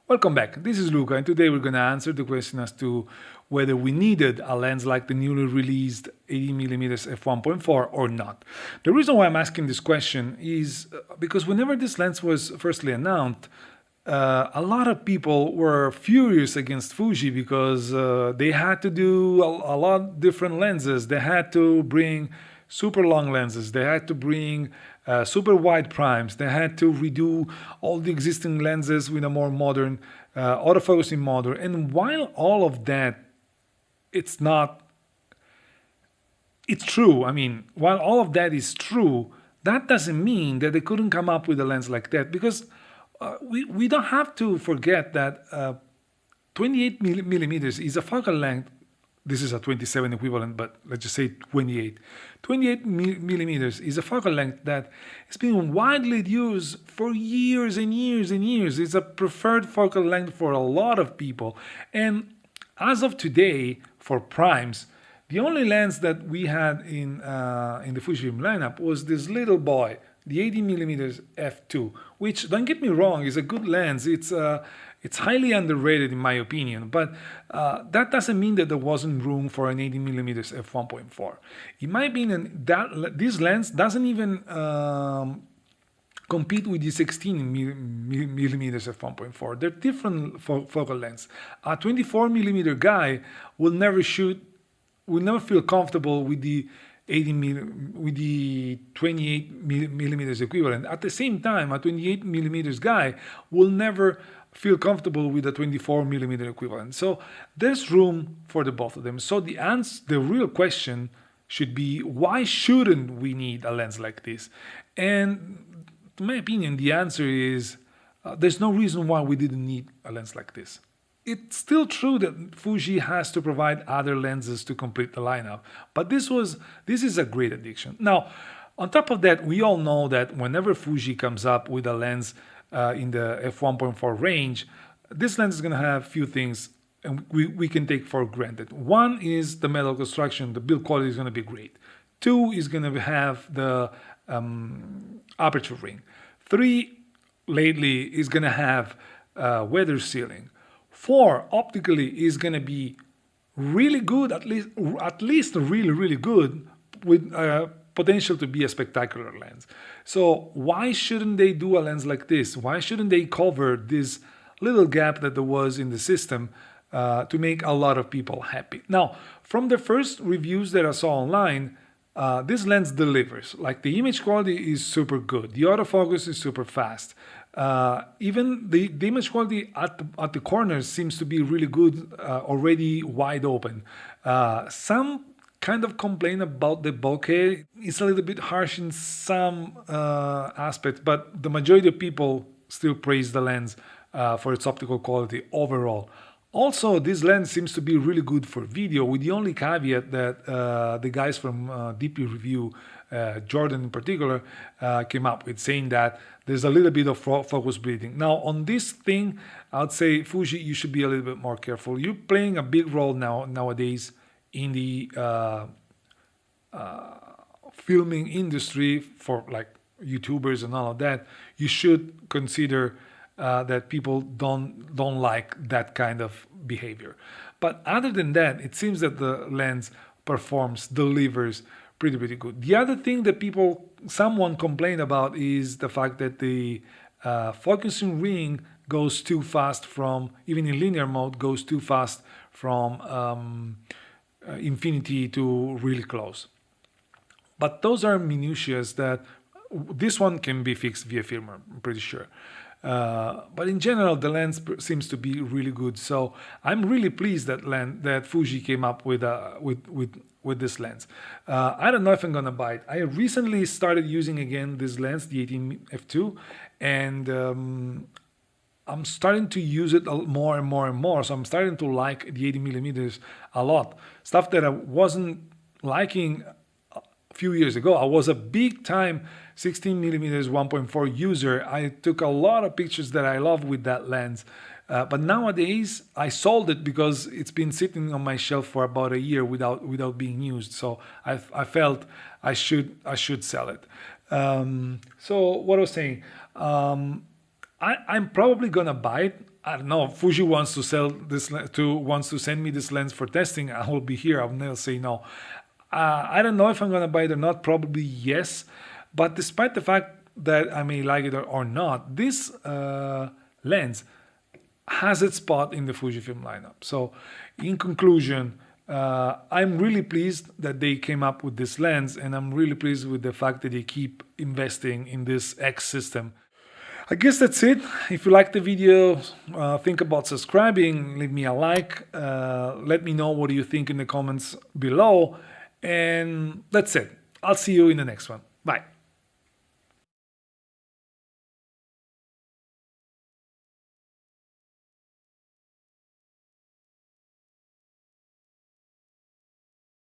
Welcome back. This is Luca, and today we're going to answer the question as to whether we needed a lens like the newly released 80mm f1.4 or not. The reason why I'm asking this question is because whenever this lens was firstly announced, a lot of people were furious against Fuji because they had to do a lot different lenses. They had to bring super long lenses. They had to bring super wide primes. They had to redo all the existing lenses with a more modern autofocusing model. And while all of that, it's not, it's true. I mean, while all of that is true, that doesn't mean that they couldn't come up with a lens like that, because we don't have to forget that 28 millimeters is a focal length. This is a 27 equivalent, but let's just say 28. 28 millimeters is a focal length that has been widely used for years and years and years. It's a preferred focal length for a lot of people. And as of today, for primes, the only lens that we had in the Fujifilm lineup was this little boy, the 80mm f2, which, don't get me wrong, is a good lens. It's highly underrated in my opinion, but that doesn't mean that there wasn't room for an 80mm f1.4. In my opinion, this lens doesn't even compete with the 16mm f1.4. They're different focal lengths. A 24mm guy will never feel comfortable with the 28 millimeters equivalent. At the same time, a 28 millimeters guy will never feel comfortable with a 24 millimeter equivalent. So there's room for the both of them. So the real question should be, why shouldn't we need a lens like this? And in my opinion, the answer is there's no reason why we didn't need a lens like this. It's still true that Fuji has to provide other lenses to complete the lineup, but this is a great addition. Now, on top of that, we all know that whenever Fuji comes up with a lens in the f1.4 range, this lens is going to have a few things and we can take for granted. One is the metal construction, the build quality is going to be great. Two is going to have the aperture ring. Three, lately, is going to have weather sealing. 4, optically, is going to be really good, at least really, really good, with potential to be a spectacular lens. So why shouldn't they do a lens like this? Why shouldn't they cover this little gap that there was in the system to make a lot of people happy? Now, from the first reviews that I saw online, this lens delivers. Like, the image quality is super good. The autofocus is super fast. Even the image quality at the corners seems to be really good, already wide open. Some kind of complain about the bokeh. It's a little bit harsh in some aspects, but the majority of people still praise the lens for its optical quality overall. Also, this lens seems to be really good for video, with the only caveat that the guys from DP Review, Jordan in particular, came up with, saying that there's a little bit of focus bleeding. Now, on this thing, I'd say, Fuji, you should be a little bit more careful. You're playing a big role nowadays in the filming industry for like YouTubers and all of that. You should consider that people don't like that kind of behavior. But other than that, it seems that the lens delivers pretty good. The other thing that someone complained about is the fact that the focusing ring goes too fast from, even in linear mode, goes too fast from infinity to really close. But those are minutiae that this one can be fixed via firmware, I'm pretty sure. But in general, the lens seems to be really good. So I'm really pleased that Fuji came up with this lens. I don't know if I'm gonna buy it. I recently started using again this lens, the 18 f2, and I'm starting to use it more and more and more. So I'm starting to like the 80mm a lot. Stuff that I wasn't liking a few years ago. I was a big time 16mm 1.4 user. I took a lot of pictures that I love with that lens. But nowadays I sold it because it's been sitting on my shelf for about a year without being used. So I felt I should sell it. So what I was saying, I'm probably gonna buy it. I don't know, Fuji wants to sell this wants to send me this lens for testing, I will be here. I'll never say no. I don't know if I'm gonna buy it or not. Probably yes, but despite the fact that I may like it or not, this lens has its spot in the Fujifilm lineup. So, in conclusion, I'm really pleased that they came up with this lens, and I'm really pleased with the fact that they keep investing in this X system. I guess that's it. If you like the video, think about subscribing, leave me a like, let me know what you think in the comments below, and that's it. I'll see you in the next one. Bye.